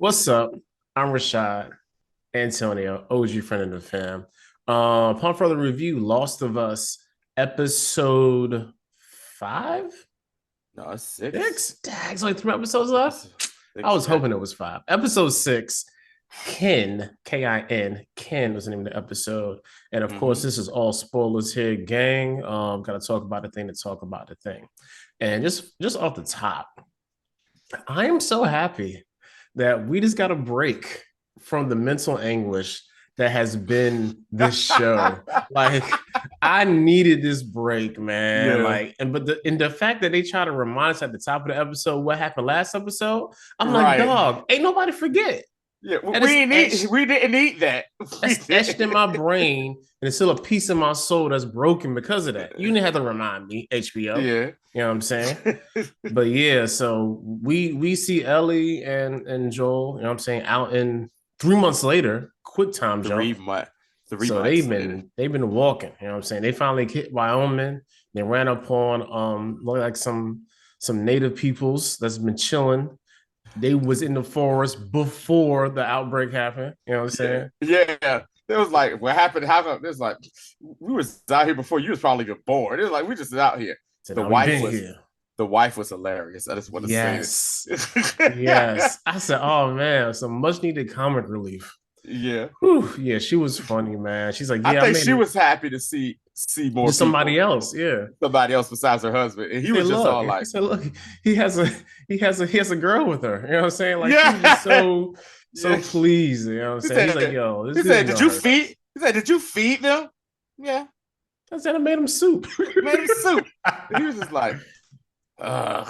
What's up? I'm Rashad Antonio, OG friend of the fam. Upon further review, Lost of Us, episode five, No, it's six. six. Dang, it's only three episodes left. I Six, was man. hoping it was five. Episode six, Kin, Kin, Kin was the name of the episode. And of course, Mm-hmm. this is all spoilers here, gang. Gotta talk about the thing to talk about the thing. And just off the top, I am so happy that we just got a break from the mental anguish that has been this show. Like, I needed this break, man. Yeah. Like, and the fact that they try to remind us at the top of the episode what happened last episode, I'm like, Right. dog, ain't nobody forget. Yeah. And it's etched, We didn't need that. We that's etched in did. my brain, and it's still a piece of my soul that's broken because of that. You didn't have to remind me, HBO. Yeah. You know what I'm saying? But yeah, so we see Ellie and Joel, you know what I'm saying, out in 3 months later, quick time three jump. month, three So months later. they've been walking, you know what I'm saying? They finally hit Wyoming. They ran upon like some native peoples that's been chilling. They was in the forest before the outbreak happened. You know what I'm Yeah. saying? Yeah. It was like, what happened? How come? It was like, we was out here before you was probably even born. It was like, we just out here. So The now we've wife been was, here. the wife was hilarious. I just want to say Yes. it. Yes. I said, oh man, some much needed comic relief. Yeah. Whew, yeah, she was funny, man. She's like, I yeah, I think made she was happy to see more just somebody people, else. Yeah. somebody else besides her husband, and He he said, was just look, all he like, said, look, he has a girl with her. You know what I'm saying? Like she was just "Yeah, so yeah." pleased. You know what I'm He saying? He's like, said, yo, this "He dude's said, gonna did you hurt her. feed? He said, did you feed them? Yeah, I said, I made him soup. made him soup." And he was just like, "Uh."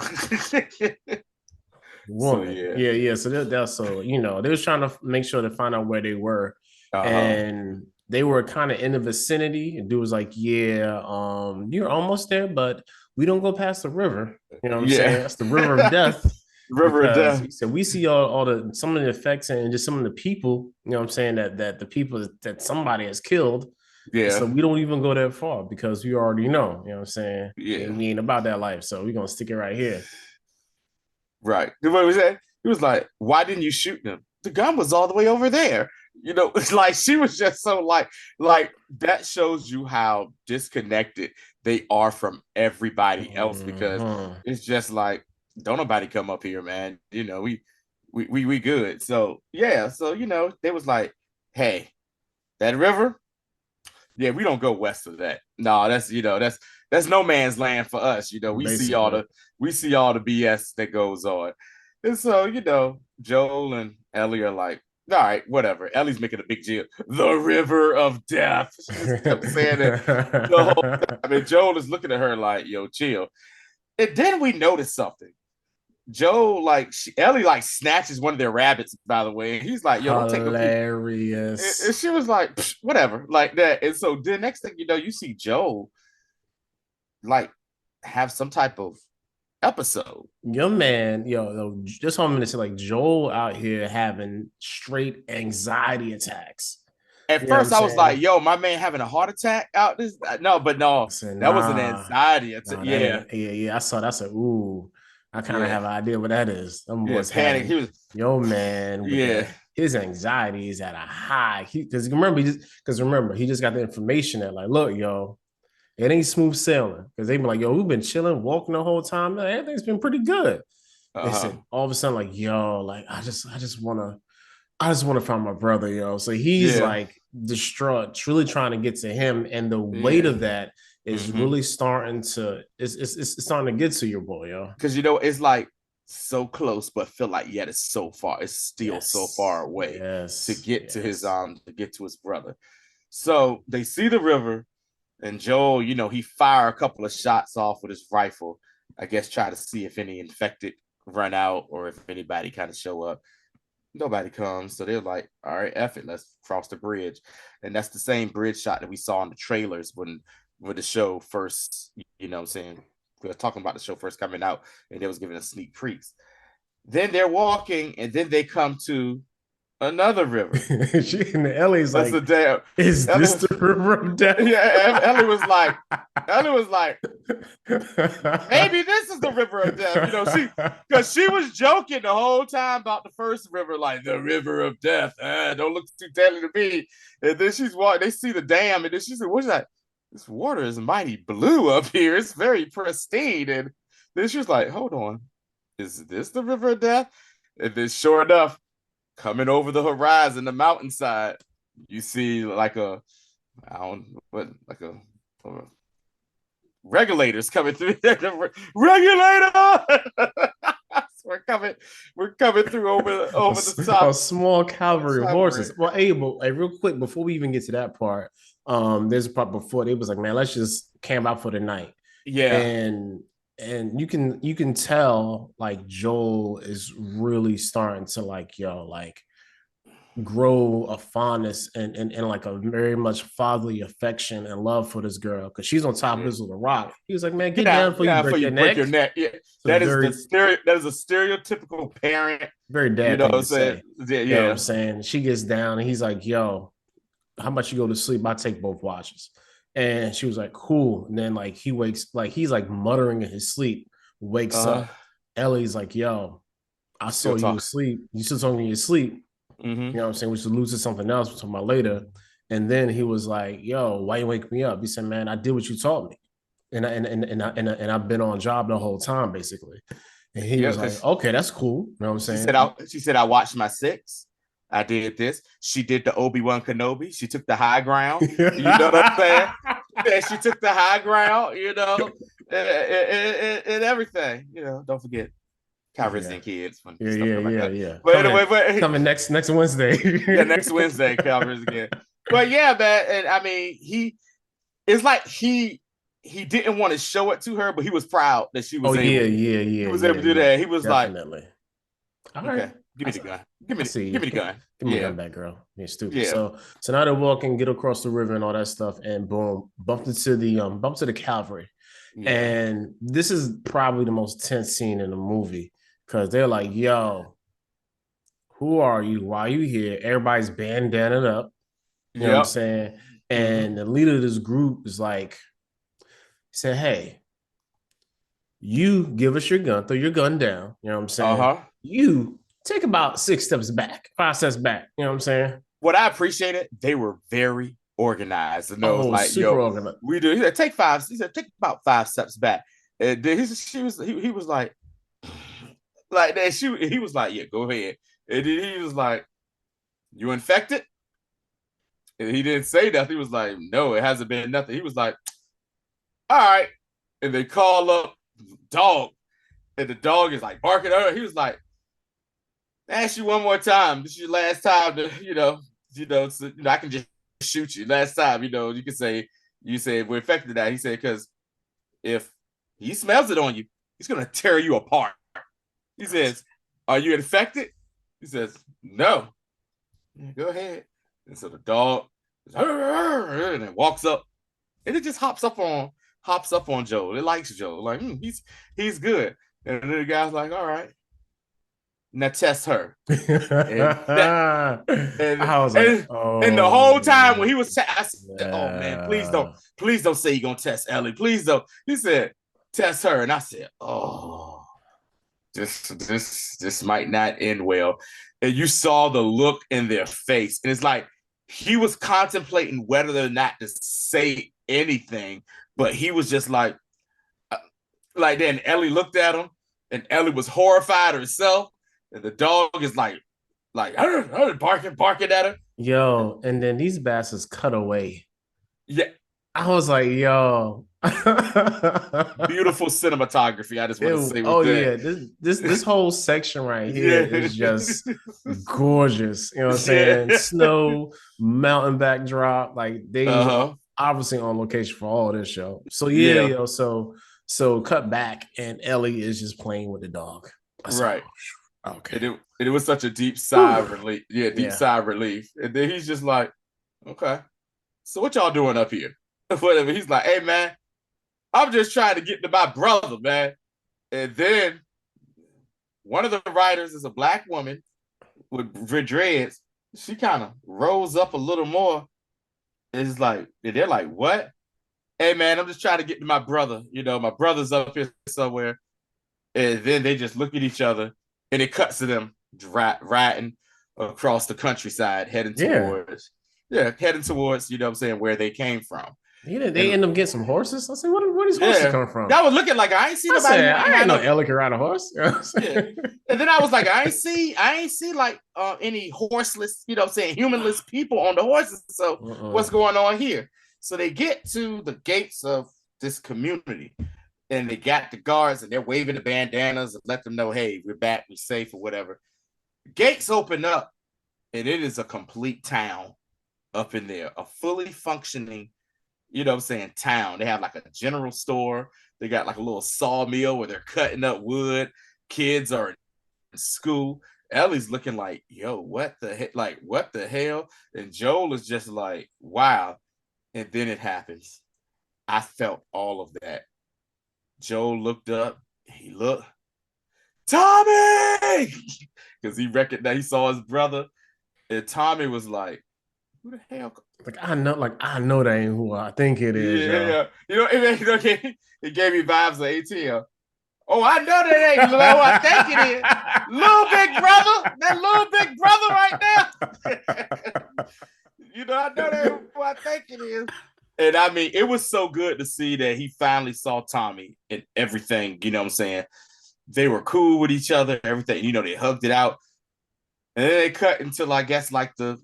So Woman. yeah, Yeah. So that's so they was trying to make sure to find out where they were, uh-huh. and they were kind of in the vicinity. And dude was like, "Yeah, you're almost there, but we don't go past the river." You know what I'm Yeah. saying? That's the river of death. River of Because Death. he said we see all the some of the effects and just some of the people. You know what I'm saying that the people that somebody has killed. So Yeah, we don't even go that far because we already know. You know what I'm saying? yeah, We ain't about that life, so we're gonna stick it right here. right. What was that? He was like, "Why didn't you shoot them? The gun was all the way over there." It's like she was just so like that shows you how disconnected they are from everybody else because Mhm. it's just like don't nobody come up here, man. We good. So yeah, so they was like, hey, that river, yeah, we don't go west of that. No, that's no man's land for us. Basically. We see all the BS that goes on. And so, Joel and Ellie are like, all right, whatever. Ellie's making a big deal. The river of death. She just kept saying it the whole time. And Joel is looking at her like, yo, chill. And then we notice something. Joel, Ellie, snatches one of their rabbits, by the way. And he's like, yo, don't take no pee. And Hilarious. she was like, whatever, like that. And so the next thing you know, you see Joel like have some type of episode. Your man, just want me to say, like Joel out here having straight anxiety attacks. At You know what I'm first, I was like, saying? yo, my man having a heart attack out this. No, but I no, said, that was an nah, anxiety. nah, that Yeah, ain't. Yeah. I saw that. I said, ooh, I kind of yeah, have an idea what that is. Them yeah. boys Panic. having He was, your man with yeah, his anxiety is at a high. Because remember, he just got the information that like, look, yo, it ain't smooth sailing. Because they been like, yo, we've been chilling, walking the whole time. Man, everything's been pretty good. They uh-huh. said all of a sudden, like, yo, like I just wanna find my brother, yo. So he's Yeah, like distraught, really trying to get to him. And the weight yeah. of that is Mm-hmm. really starting to it's starting to get to your boy, yo. Because it's like so close, but feel like yet it's so far. It's still so far Yes. away to Yes. get to Yes. to get to his brother. So they see the river, and Joel, he fire a couple of shots off with his rifle. I guess try to see if any infected run out or if anybody kind of show up. Nobody comes, so they're like, "All right, F it, let's cross the bridge." And that's the same bridge shot that we saw in the trailers when the show first, what I'm saying, we were talking about the show first coming out, and they was giving a sneak peeks. Then they're walking, and then they come to Another river. And Ellie's That's like, the damn. is this Ellie, the river of death? yeah, Ellie was like, maybe this is the river of death. Because she was joking the whole time about the first river, like the river of death. Don't look too deadly to me. And then she's walking, they see the dam, and then she said, what's that? This water is mighty blue up here. It's very pristine. And then she was like, hold on. Is this the river of death? And then sure enough, coming over the horizon, the mountainside, you see like a, I don't know what, like a regulators coming through. Regulator! we're coming through over the top. A small cavalry of horses. Well, Abel, hey, real quick before we even get to that part, there's a part before they was like, man, let's just camp out for the night. Yeah. And you can tell like Joel is really starting to like grow a fondness and like a very much fatherly affection and love for this girl because she's on top of this little rock. He was like, man, get down before you break your neck. Yeah. That is a stereotypical parent. Very dad thing to say. Yeah. You know what I'm saying? She gets down and he's like, yo, how much you go to sleep? I take both watches. And she was like, cool. And then like he wakes, like he's like muttering in his sleep, wakes up. Ellie's like, yo, I saw you asleep. You still talking in your sleep. Mm-hmm. You know what I'm saying? Which alludes to something else we'll talk about later. And then he was like, yo, why you wake me up? He said, man, I did what you taught me. And I've been on job the whole time, basically. And he was like, okay, that's cool. You know what I'm saying? She said, I watched my six. I did this. She did the Obi-Wan Kenobi. She took the high ground. You know what I'm saying? Yeah, she took the high ground, and everything. Don't forget Calrissian kids. Yeah. But anyway, coming next Wednesday. Next Wednesday, Calrissian kid. But yeah, man, and I mean, it's like he didn't want to show it to her, but he was proud that she was able. He was able to do that. He was definitely like, okay, give me the gun. Give me the gun. Give me the gun back, girl. You're stupid. Yeah. So now they're walking, get across the river and all that stuff, and boom, bump to the cavalry. Yeah. And this is probably the most tense scene in the movie because they're like, yo, who are you? Why are you here? Everybody's bandanaed up. You know what I'm saying? And the leader of this group is like, he said, hey, you give us your gun, throw your gun down. You know what I'm saying? You take about 5 steps back. You know what I'm saying? What I appreciated, they were very organized. And like, super organized. We do. He said, take about 5 steps back. And then he was like that. He was like, yeah, go ahead. And then he was like, you infected? And he didn't say nothing. He was like, no, it hasn't been nothing. He was like, all right. And they call up the dog. And the dog is like barking at her. He was like, ask you one more time. This is your last time to, I can just shoot you. Last time, you can say, we're infected now. He said, because if he smells it on you, he's going to tear you apart. He says, are you infected? He says, no. Go ahead. And so the dog and it walks up and it just hops up on Joel. It likes Joel. Like, he's good. And then the guy's like, all right. Now test her. And the whole time when he was I said, oh man, please don't say you're gonna test Ellie. Please don't. He said, test her. And I said, oh, this might not end well. And you saw the look in their face. And it's like he was contemplating whether or not to say anything, but he was just like then Ellie looked at him and Ellie was horrified herself. And the dog is like barking at her. Yo, and then these bastards cut away. Yeah. I was like, yo. Beautiful cinematography. I just want to say. This whole section right here is just gorgeous. You know what I'm saying? Snow, mountain backdrop. Like they obviously on location for all this show. So so cut back and Ellie is just playing with the dog. Right. Okay. And it was such a deep sigh of relief. Yeah, sigh of relief. And then he's just like, okay, so what y'all doing up here? Whatever. He's like, hey, man, I'm just trying to get to my brother, man. And then one of the writers is a black woman with dreads. she kind of rose up a little more. It's like they're like, what? Hey man, I'm just trying to get to my brother. My brother's up here somewhere. And then they just look at each other, and it cuts to them riding across the countryside, Yeah. heading towards, what I'm saying, where they came from. They And end up getting some horses. I said, where these horses yeah, come from? that was looking like I ain't seen I nobody said, I ain't ride no no. Ellie can ride a horse. You know what I'm Yeah. saying? And then I was like, I ain't see like any horseless, what I'm saying, humanless people on the horses. So what's going on here? So they get to the gates of this community, and they got the guards, and they're waving the bandanas and let them know, hey, we're back, we're safe, or whatever. Gates open up, and it is a complete town up in there, a fully functioning, what I'm saying, town. They have like a general store. They got like a little sawmill where they're cutting up wood. Kids are in school. Ellie's looking like, yo, what the heck? Like, what the hell? And Joel is just like, wow. And then it happens. I felt all of that. Joel looked up. He looked, Tommy, because he recognized, he saw his brother, and Tommy was like, "Who the hell?" I know that ain't who I think it is, yo. Yeah, it gave me vibes of ATL. Oh, I know that ain't who I think it is. Little big brother, that little big brother right there. I know that ain't who I think it is. And I mean, it was so good to see that he finally saw Tommy and everything. You know what I'm saying? They were cool with each other, everything. They hugged it out, and then they cut into, I guess, like the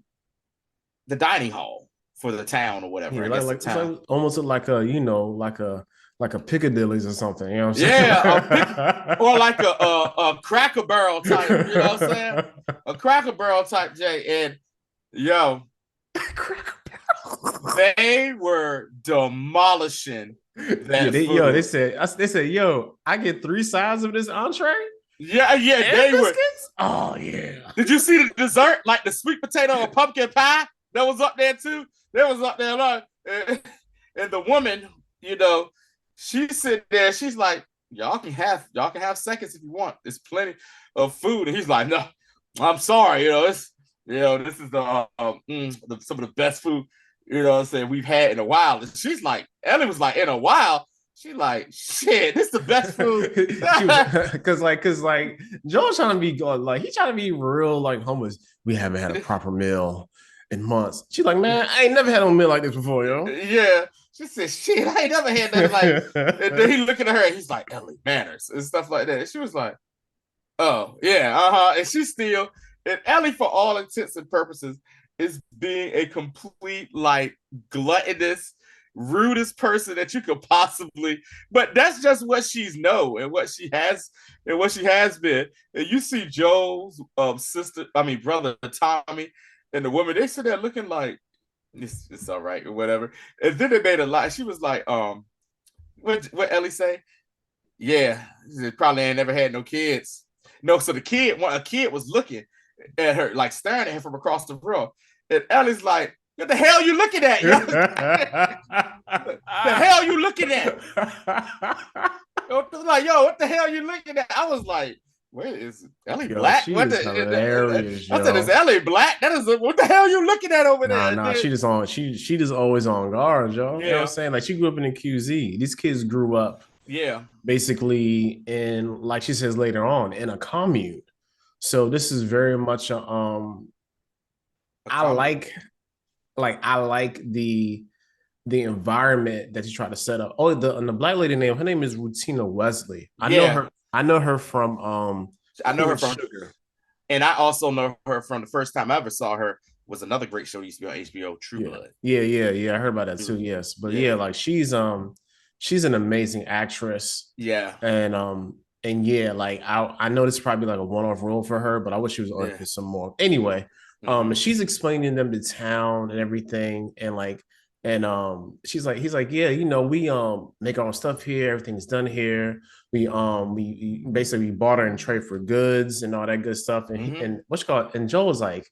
dining hall for the town or whatever. Yeah, I guess like the it's town. like almost like a like a Piccadilly's or something. You know what I'm saying? Yeah, or like a Cracker Barrel type. You know what I'm saying? A Cracker Barrel type, Jay. And yo, Cracker they were demolishing Yeah, that food. they said, yo, I get 3 sides of this entree Yeah, and they were. biscuits. Oh yeah. Did you see the dessert, like the sweet potato or pumpkin pie that was up there too? That was up there, like, and the woman, she's sitting there. She's like, y'all can have seconds if you want. There's plenty of food. And he's like, no, I'm sorry. This is some of the best food, what I'm saying, we've had in a while. And she's like, Ellie was like, in a while. She like, shit, this is the best food. Cause Joel's trying to be like, he's trying to be real like homeless. We haven't had a proper meal in months. She's like, man, I ain't never had a meal like this before, yo. Yeah. She said, shit, I ain't never had that. Like, and then he looking at her and he's like, Ellie, manners and stuff like that. And she was like, oh, yeah, And she's still, and Ellie, for all intents and purposes, is being a complete, like, gluttonous, rudest person that you could possibly, but that's just what she's known and what she has been. And you see Joel's brother Tommy, and the woman, they sit there looking like it's all right or whatever. And then they made a lie. She was like, what Ellie say? Yeah, she probably ain't never had no kids. No, so a kid was looking at her, like staring at her from across the room. And Ellie's like, what the hell you looking at? Yo? The hell you looking at? Like, yo, what the hell you looking at? I was like, wait, is Ellie black? She is hilarious. I said, is Ellie black? That is what the hell you looking at over there? Nah, she just always on guard, yo. Yeah. You know what I'm saying? Like she grew up in the QZ. These kids grew up basically in, like she says later on, in a commune. So this is very much I like the environment that you try to set up. Oh, the black lady name, her name is Rutina Wesley. I know her from Sugar. And I also know her from the first time I ever saw her was another great show used to be on HBO, True Blood. Yeah. I heard about that too. Yes. But like she's an amazing actress. Yeah. And yeah, like I know this is probably like a one-off role for her, but I wish she was on for some more. Anyway, she's explaining them the town and everything, and he's like, yeah, we make our own stuff here, everything's done here. We basically barter and trade for goods and all that good stuff. And and Joel was like,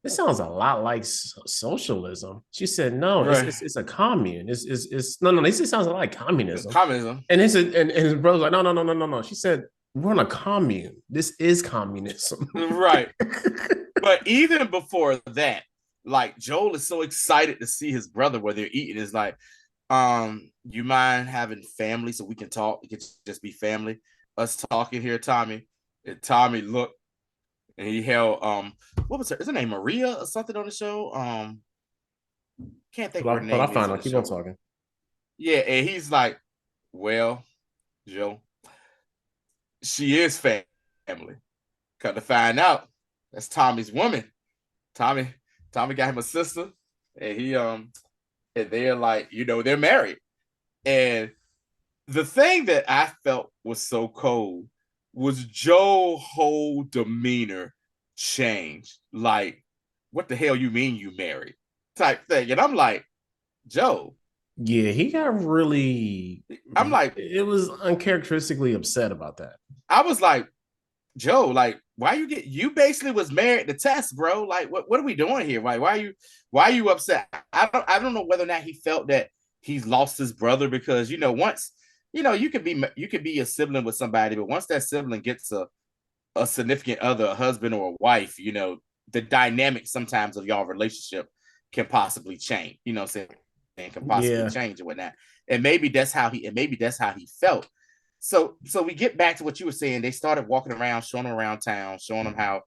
this sounds a lot like socialism. She said, no, it's a commune. It's no, this sounds a lot like communism. It's communism. And his brother's like, no. She said, we're on a commune. This is communism. Right. But even before that, like Joel is so excited to see his brother where they're eating. Is like, you mind having family so we can talk? It could just be family. Us talking here, Tommy. And Tommy looked and he held what was her? Is her name Maria or something on the show? Can't think of her But I name is find on out. the Keep on show. talking. Yeah, and he's like, well, Joe, she is family. Come to find out, that's Tommy's woman. Tommy, Tommy got him a sister, and and they're like, they're married. And the thing that I felt was so cold was Joe's whole demeanor changed. Like, what the hell you mean you married? Type thing. And I'm like, Joe, Yeah, he got really. I'm like, It was uncharacteristically upset about that. I was like, Joe, like, why you basically was married to Tess, bro? Like, what are we doing here? Like, why are you upset? I don't know whether or not he felt that he's lost his brother because once you could be a sibling with somebody, but once that sibling gets a significant other, a husband or a wife, the dynamic sometimes of y'all relationship can possibly change, what I'm saying, and can possibly Yeah, change and whatnot. And maybe that's how he felt. So we get back to what you were saying. They started walking around, showing them around town, showing them how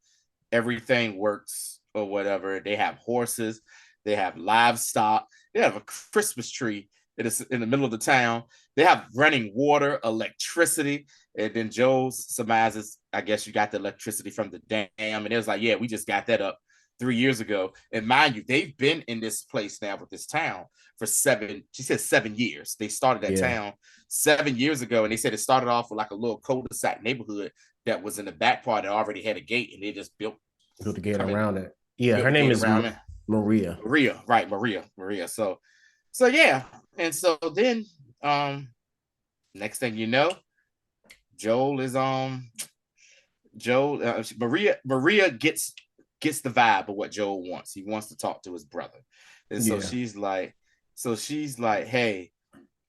everything works or whatever. They have horses, they have livestock, they have a Christmas tree in the middle of the town. They have running water, electricity, and then Joe surmises, I guess you got the electricity from the dam, and it was like, yeah, we just got that up 3 years ago. And mind you, they've been in this place now with this town for she said 7 years. They started that yeah. town 7 years ago, and they said it started off with like a little cul-de-sac neighborhood that was in the back part that already had a gate, and they just Built the gate come in, around it. Yeah, built her the name gate is around it. Maria. Maria, right? Maria. So yeah, and so then next thing you know, Joel is Joel Maria gets the vibe of what Joel wants. He wants to talk to his brother, and so Yeah, she's like, hey,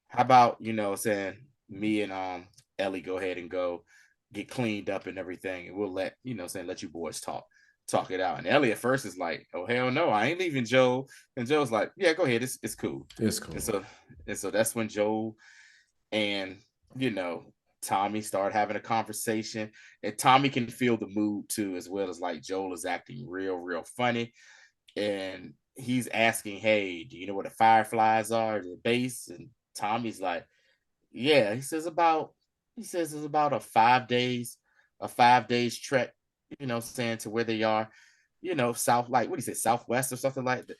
how about saying me and Ellie go ahead and go get cleaned up and everything, and we'll let you boys talk it out. And Ellie at first is like, oh hell no, I ain't leaving Joe. And Joe's like, yeah, go ahead, it's cool. it's And cool. so and so that's when Joe and you know Tommy start having a conversation, and Tommy can feel the mood too, as well as like Joel is acting real funny, and he's asking, hey, do you know where the Fireflies are, the base? And Tommy's like, yeah. He says it's about a 5 days trek, saying to where they are, south, like what do you say, southwest or something like that,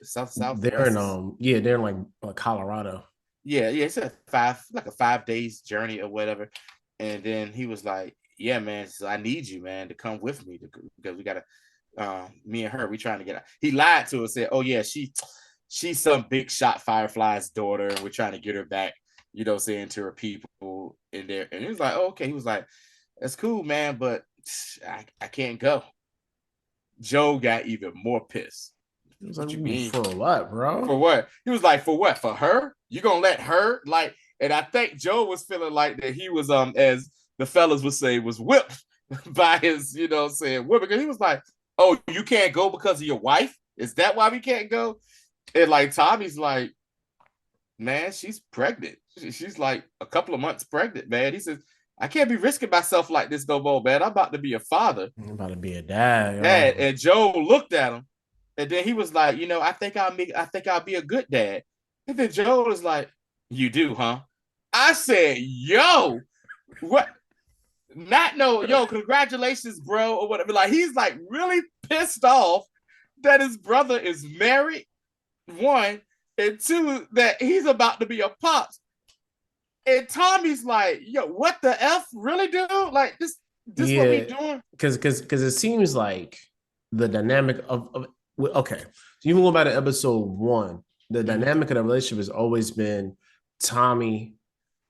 They're in southwest. they're in like Colorado. Yeah, it's a 5 days journey or whatever. And then he was like, yeah, man, so I need you, man, to come with me because we gotta me and her, we trying to get out. He lied to us, said, oh yeah, she's some big shot Firefly's daughter, and we're trying to get her back, saying to her people in there. And he was like, oh, okay. He was like, that's cool, man, but I can't go. Joe got even more pissed. It was like, What you "Ooh, mean? for what, For bro?" what? He was like, for what? For her? You gonna let her like? And I think Joe was feeling like that he was as the fellas would say, was whipped by his, saying women. Because he was like, oh, you can't go because of your wife? Is that why we can't go? And like Tommy's like, man, she's pregnant. She's like a couple of months pregnant, man. He says, I can't be risking myself like this no more, man. I'm about to be a father. I'm about to be a dad, Dad. yo. And Joe looked at him, and then he was like, I think I'll be a good dad. And then Joe was like, you do, huh? I said, yo, what? Not no, yo, congratulations, bro, or whatever. Like he's like really pissed off that his brother is married, one, and two, that he's about to be a pops. And Tommy's like, yo, what the F? Really, dude? Like this what we Yeah, doing? because it seems like the dynamic of okay. So even going back to episode one, the Mm-hmm. dynamic of the relationship has always been Tommy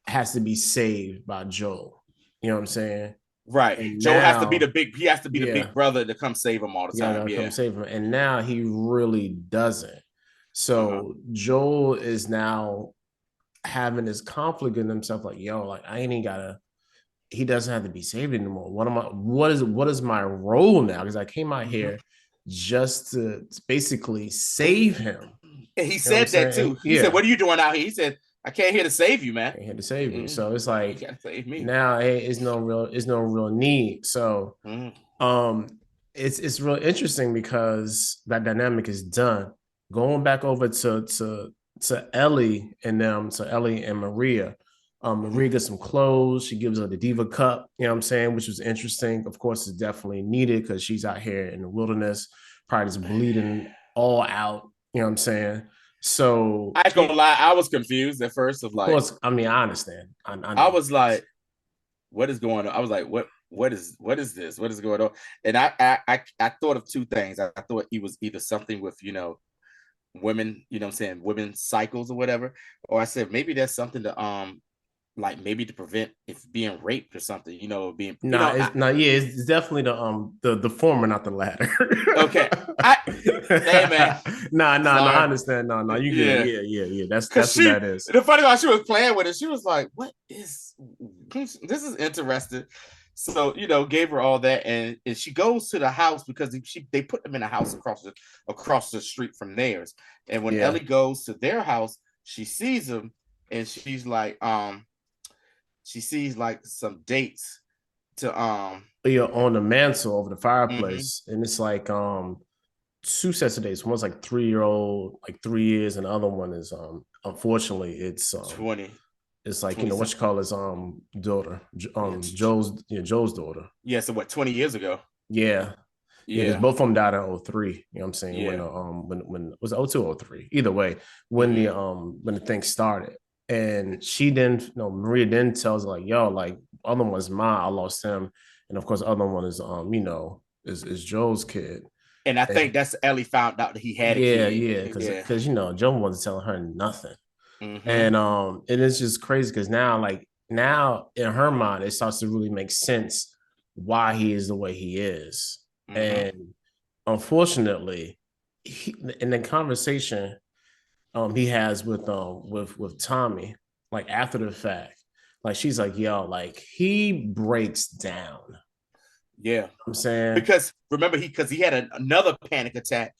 has to be saved by Joel. You know what I'm saying? Right. And Joe has to be now, he has to be the yeah, big brother to come save him all the yeah, time. gotta come Yeah. save him. And now he really doesn't. Uh-huh. So Joel is now having this conflict in himself, like, yo, like I ain't even gotta he doesn't have to be saved anymore. What is my role now? Because I came out Mhm. here just to basically save him. And he You know what I'm said that saying? too. And He said, yeah, "What are you doing out here?" He said, "I came here to save you, man. I had to save you. So it's You like gotta save me." now, hey, it's no real need. So Mhm. um it's real interesting because that dynamic is done. Going back over to Ellie and them, to Ellie and Maria. Maria gets some clothes. She gives her the Diva Cup, you know what I'm saying, which was interesting. Of course, it's definitely needed because she's out here in the wilderness, probably just bleeding all out, you know what I'm saying? So I ain't gonna lie, I was confused at first. Of of like, course, I mean, I understand. I I know. was like, "What is going on?" I was like, what is this? What is going on?" And I thought of two things. I thought it was either something with women, what I'm saying, women's cycles or whatever, or I said maybe that's something to like maybe to prevent if being raped or something, being Nah, it's not. Yeah, it's definitely the former, not the latter. okay. I Hey man, Nah. I sorry. understand. No, you good. Yeah. Yeah. That's Cause what she that is. the funny part, she was playing with it. She was like, this is interesting. So, gave her all that, and she goes to the house because they put them in a house across the street from theirs. And when Yeah, Ellie goes to their house, she sees them, and she sees like some dates to yeah. On the mantle over the mhm, fireplace, and it's like two sets of dates. One's like 3-year-old, like 3 years, and the other one is unfortunately twenty it's like twenty what you something. call his daughter, Yeah, Joe's daughter. yeah. So what, 20 years ago? Yeah. Yeah, because Yeah, both of them died in '03. You know what I'm saying? When yeah. the when was it '02 or '03? Either way, Hmm. when the thing started. And she then, Maria then tells her, like, yo, like, other one's mine, I lost him. And of course, the other one is is Joe's kid. And I think And that's Ellie found out that he had a kid. yeah, Yeah. because Joe wasn't telling her nothing. Hmm. And it's just crazy because now in her mind, it starts to really make sense why he is the way he is. Hmm. And unfortunately, in the conversation he has with Tommy, like after the fact, like she's like, yo, like he breaks down. Yeah. I'm saying, Because remember, because he had another panic attack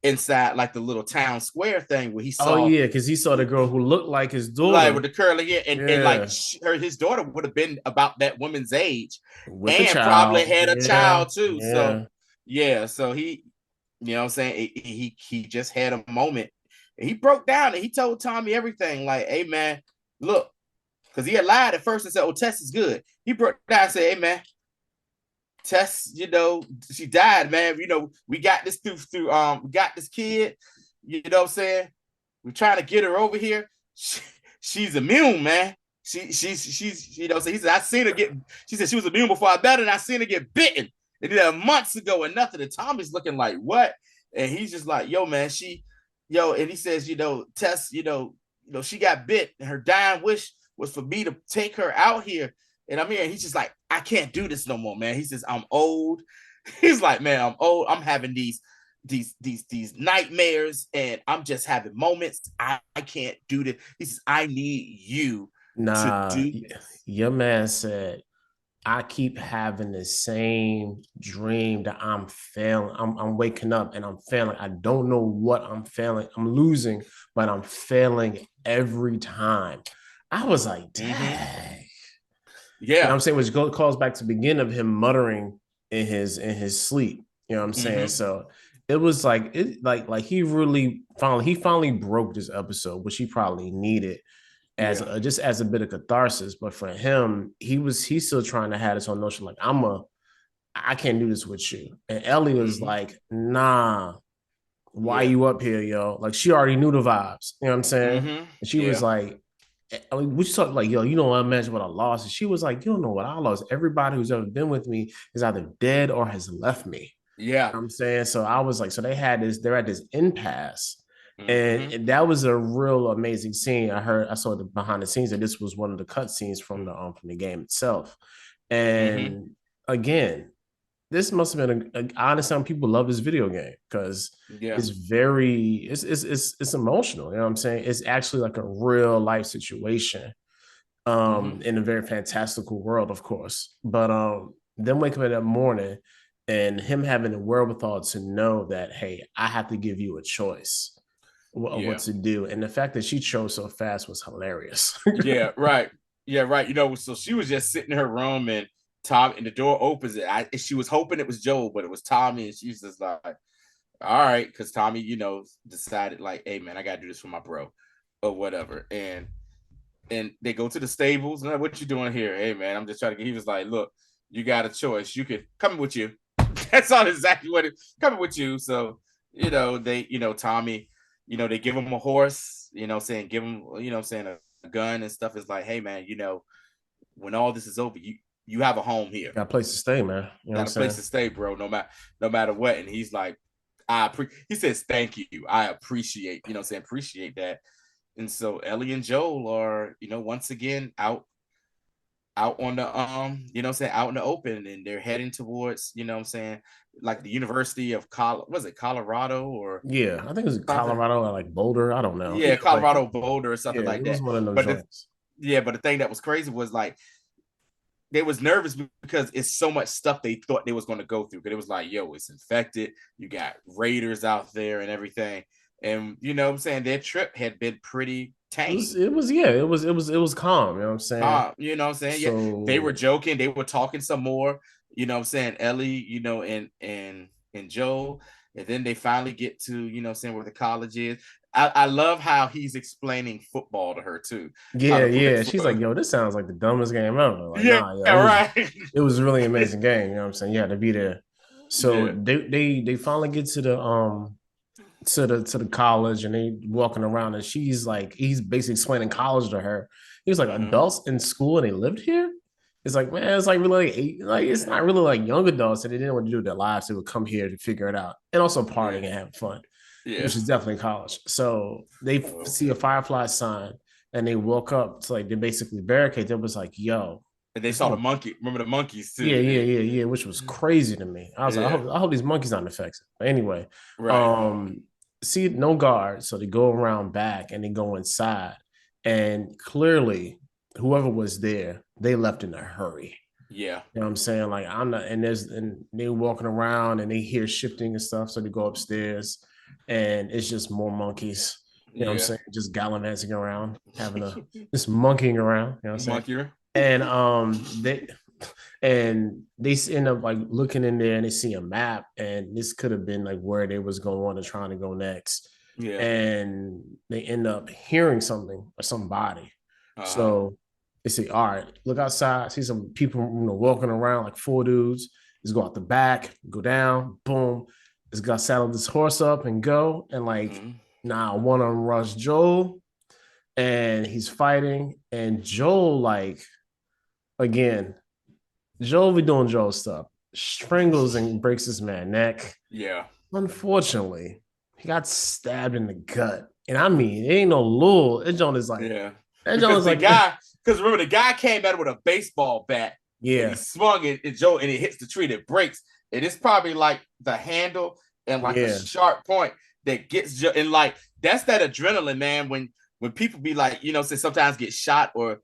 inside like the little town square thing where he oh saw yeah, because he saw the girl who looked like his like daughter. with the curly hair, and like Yeah, his daughter would have been about that woman's age with the and probably child. had a Yeah, child too. So yeah. yeah, so he, what I'm saying, he just had a moment. And he broke down and he told Tommy everything. Like, hey man, look, because he had lied at first and said, "Oh, Tess is good." He broke down and said, "Hey man, Tess, she died, man. We got this we got this kid. You know what I'm saying? We're trying to get her over here. She's immune, man. She's so he said, I seen her get, she said she was immune before I met her, and I seen her get bitten. They did that months ago and nothing. And Tommy's looking like, what? And he's just like, yo, man, and he says, Tess, she got bit, and her dying wish was for me to take her out here. And I'm here, and he's just like, I can't do this no more, man. He says, I'm old. He's like, man, I'm old. I'm having these nightmares, and I'm just having moments. I can't do this. He says, I need you to Nah, do this. your man said, I keep having the same dream that I'm failing. I'm waking up and I'm failing. I don't know what I'm failing. I'm losing, but I'm failing every time. I was like, Mm-hmm. dang. You know what Yeah. I'm saying? Which calls back to the beginning of him muttering in his sleep. You know what I'm saying? Mm-hmm. So it was like he finally broke this episode, which he probably needed as Yeah. just as a bit of catharsis. But for him, he's still trying to have this whole notion like I can't do this with you. And Ellie was Mm-hmm. like, nah, why Yeah. you up here, yo? Like she already knew the vibes. You know what I'm saying? Mm-hmm. And she was Yeah. like, I mean, we talk like, yo, you don't imagine what I lost. And she was like, you don't know what I lost. Everybody who's ever been with me is either dead or has left me. Yeah. You know what I'm saying? So I was like, so they're at this impasse. Mm-hmm. And that was a real amazing scene. I saw the behind the scenes that this was one of the cut scenes from the game itself. Mm-hmm. And again, this must have been I understand people love this video game because Yeah. it's very it's emotional. You know what I'm saying? It's actually like a real life situation. in a very fantastical world, of course. But them waking up that morning and him having the wherewithal to know that, hey, I have to give you a choice of what Yeah. to do. And the fact that she chose so fast was hilarious. Yeah, right. Yeah, right. You know, so she was just sitting in her room and Tom and the door opens it. She was hoping it was Joel, but it was Tommy, and she's just like, all right, because Tommy, decided like, hey man, I gotta do this for my bro or whatever. And they go to the stables. And like, what you doing here? Hey man, I'm just trying to get. He was like, look, you got a choice. You could come with you. That's not exactly what it coming with you. So, they, Tommy, they give him a horse, saying give him, saying a gun and stuff. Is like, hey man, when all this is over, you have a home here. Got a place to stay, man. You know Got a place to stay, bro. No matter what. And he's like, he says, thank you. I appreciate, appreciate that. And so Ellie and Joel are, once again out on the out in the open, and they're heading towards, like the University of Colorado or Yeah, I think it was something. Colorado or like Boulder. I don't know. Yeah, Either way, Colorado Boulder or something yeah, like it was that. one of those But joints. the thing that was crazy was like they was nervous because it's so much stuff they thought they was going to go through. But it was like, yo, it's infected. You got raiders out there and everything. And what I'm saying, their trip had been pretty tame. It was calm, you know what I'm saying? You know what I'm saying? Yeah. They So were joking, they were talking some more, what I'm saying, Ellie, and Joel. And then they finally get to, saying where the college is. I love how he's explaining football to her too. How yeah, to play yeah. She's like, yo, this sounds like the dumbest game ever. Like, Yeah, nah, yo, right. it was a really amazing game. You know what I'm saying? You had to be there. So Yeah. they finally get to the college, and they walking around, and she's like, he's basically explaining college to her. He was like, adults in school and they lived here. It's like, man, it's like really like it's not really like young adults that they didn't want to do their lives. They would come here to figure it out, and also partying and having fun, Yeah. which is definitely college. So they see a Firefly sign, and they walk up to like they basically barricade. They was like, yo, And they it's saw the no, monkey. Remember the monkeys yeah, too. yeah, yeah, yeah, which was crazy to me. I was like, Yeah. I hope these monkeys aren't infected. But anyway, Right. um, see no guard, so they go around back and they go inside, and clearly whoever was there, they left in a hurry. Yeah. You know what I'm saying? Like I'm not, and they're walking around and they hear shifting and stuff, so they go upstairs, and it's just more monkeys. You know what I'm Yeah. saying? Just gallivanting around, having a just monkeying around. You know what I'm saying? Monkey. And they end up like looking in there and they see a map, and this could have been like where they was going and trying to go next. Yeah. And they end up hearing something or somebody. So they say, all right, look outside, see some people walking around like four dudes. Let's go out the back, go down, boom. Let's go saddle this horse up and go. And like now one of them rush Joel, and he's fighting. And Joel, like, again, Joel be doing Joel stuff, strangles and breaks this man's neck. Yeah. Unfortunately, he got stabbed in the gut. And I mean, it ain't no lure. That Joel is like, Yeah. that Joel is like, because remember, the guy came at it with a baseball bat. yeah. And he swung it, and it hits the tree, and it breaks. And it's probably like the handle and like a sharp point that gets Joe. And like, that's that adrenaline, man. When people be like, say sometimes get shot or,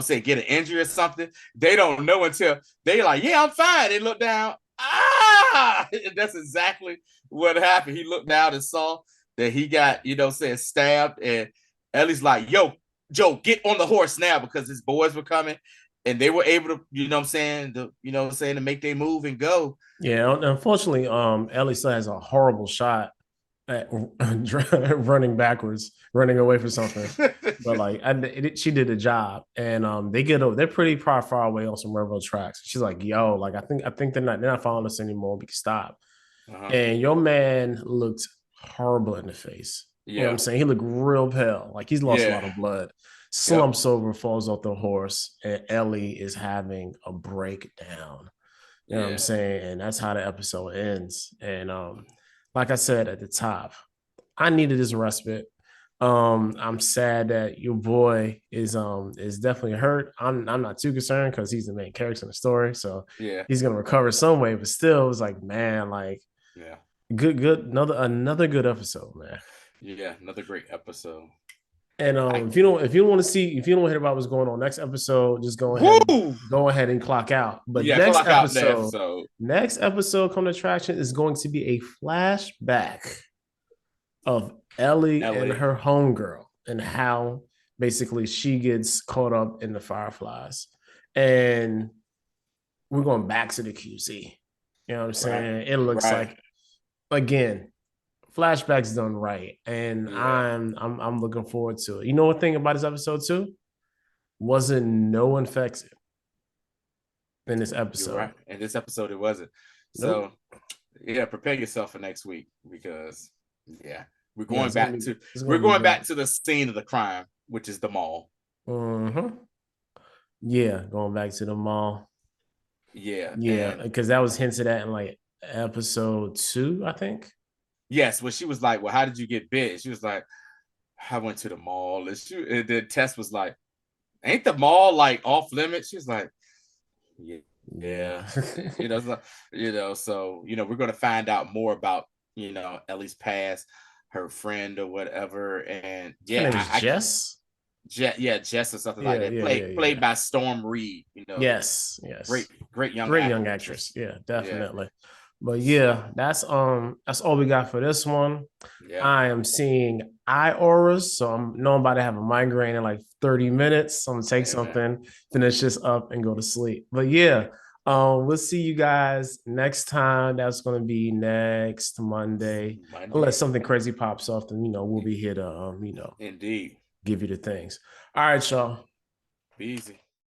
say get an injury or something, they don't know until they like, yeah, I'm fine. They look down. And that's exactly what happened. He looked down and saw that he got, saying stabbed. And Ellie's like, yo, Joe, get on the horse now, because his boys were coming and they were able to, to make their move and go. Yeah, unfortunately, Ellie still has a horrible shot at running backwards, running away from something. But like, she did a job, and they're pretty far away on some railroad tracks. She's like, "Yo, like I think they're not following us anymore. We can stop." And your man looked horrible in the face. You know what I'm saying? He looked real pale, like he's lost a lot of blood. Slumps over, falls off the horse, and Ellie is having a breakdown. You know what I'm saying? And that's how the episode ends. And like I said at the top, I needed this respite. I'm sad that your boy is definitely hurt. I'm not too concerned because he's the main character in the story. So he's gonna recover some way, but still it's like, man, like good, another good episode, man. Yeah, another great episode. And I, if you don't want to see, if you don't want to hear about what's going on next episode, just woo! go ahead and clock out. But Yeah, clock out the episode. next episode, Come to Attraction is going to be a flashback of Ellie and Ellie. her homegirl and how basically she gets caught up in the Fireflies. And we're going back to the QZ. You know what I'm saying? Right. It looks Right. like again, flashbacks done right. And Yeah. I'm looking forward to it. You know what thing about this episode too? Wasn't no infected in this You're episode. right. In this episode, it wasn't. Nope. So, yeah, prepare yourself for next week because, yeah, we're Yeah, going back to the scene of the crime, which is the mall. Mm-hmm. Yeah, going back to the mall. Yeah, Yeah, and because that was hinted at in like episode 2, I think. yes, when she was like, "Well, how did you get bit?" She was like, "I went to the mall." And then Tess was like, "Ain't the mall like off limits?" She was like, "Yeah." Yeah. So we're going to find out more about Ellie's past, her friend or whatever, and Her yeah, name is Jess. Jess or something like Yeah, that. yeah, Played yeah. by Storm Reed. Yes, Great young actress. Yeah, definitely. Yeah. But yeah, that's all we got for this one. Yeah. I am seeing eye auras, so I'm about to have a migraine in like 30 minutes. So I'm gonna take something, finish this up, and go to sleep. But yeah, we'll see you guys next time. That's gonna be next Monday. Unless something crazy pops off, then we'll be here to indeed give you the things. All right, y'all. be easy.